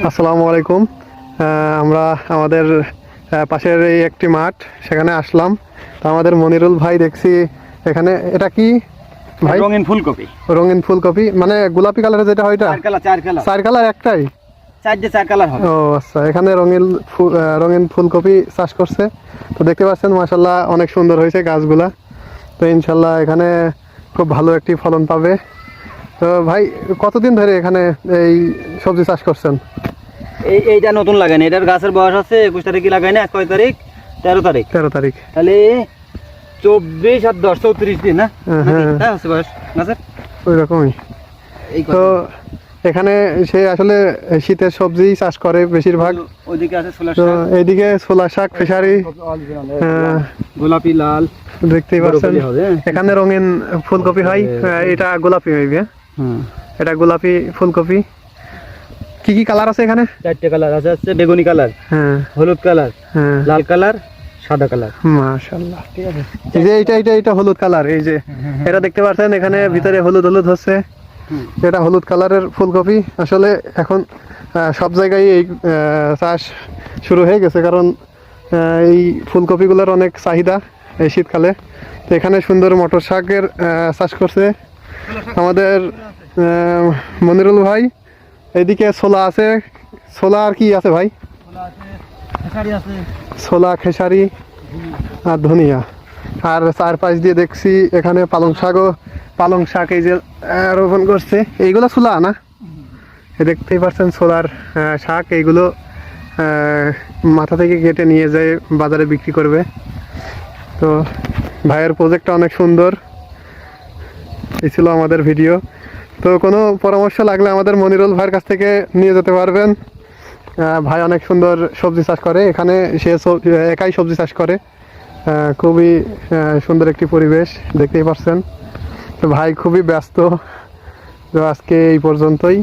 আসসালামু আলাইকুম। আমরা আমাদের পাশের এই একটি মাঠ, সেখানে আসলাম। তো আমাদের মনিরুল ভাই দেখছি এখানে, এটা কি ভাই? রঙিন ফুলকপি। রঙিন ফুলকপি মানে গোলাপি কালারের যেটা হয়, এটা চার কালার একটাই? চার কালার হবে। ও আচ্ছা, এখানে রঙিন ফুলকপি চাষ করছে। তো দেখতে পাচ্ছেন মাশাআল্লাহ অনেক সুন্দর হয়েছে গাছগুলা। তো ইনশাল্লাহ এখানে খুব ভালো একটি ফলন পাবে। তো ভাই, কতদিন ধরে এখানে এই সবজি চাষ করছেন? এইটা নতুন লাগাইনি, এটার গাছের বয়স আছে 21 তারিখে লাগাইনি। আজ কয় তারিখ? 13 তারিখ। 13 তারিখ, তাহলে 24 আর 10 34 দিন না? হ্যাঁ আছে বয়স গাছের ওই রকমই। তো এখানে সে আসলে শীতের সবজি চাষ করে বেশিরভাগ। ওইদিকে আছে ছোলা তো শাক, এইদিকে ছোলা শাক, ফিশারি, গোলাপি, লাল দেখতেই পাচ্ছেন। এখানে রঙিন ফুলকপি হয়, এটা গোলাপি হইবে। এটা গোলাপি ফুলকপি। কি কি কালার আছে এখানে? 4টে কালার আছে। বেগুনি কালার, হ্যাঁ, হলুদ কালার, হ্যাঁ, লাল কালার, সাদা কালার। মাশাআল্লাহ। ঠিক আছে, এই যে এটা হলুদ কালার। এই যে এটা দেখতে পাচ্ছেন, এখানে ভিতরে হলুদ হলুদ হচ্ছে। এটা হলুদ কালারের ফুলকপি। আসলে এখন সব জায়গায় এই চাষ শুরু হয়ে গেছে, কারণ এই ফুলকপিগুলোর অনেক চাহিদা এই শীতকালে। তো এখানে সুন্দর মটর শাকের চাষ করছে আমাদের মনিরুল ভাই। এইদিকে ছোলা আছে। ছোলা আর কি আছে ভাই? ছোলা, খেসারি আর ধনিয়া। আর চারপাশ দিয়ে দেখছি এখানে পালং শাক এই যে রোপণ করছে। এইগুলো ছোলা না? দেখতেই পাচ্ছেন ছোলার শাক। এইগুলো মাথা থেকে কেটে নিয়ে যায় বাজারে বিক্রি করবে। তো ভাইয়ের প্রজেক্টটা অনেক সুন্দর। এই ছিল আমাদের ভিডিও। তো কোনো পরামর্শ লাগলে আমাদের মনিরুল ভাইয়ের কাছ থেকে নিয়ে যেতে পারবেন। ভাই অনেক সুন্দর সবজি চাষ করে। এখানে সে একাই সবজি চাষ করে। খুবই সুন্দর একটি পরিবেশ, দেখতেই পাচ্ছেন। তো ভাই খুবই ব্যস্ত। তো আজকে এই পর্যন্তই।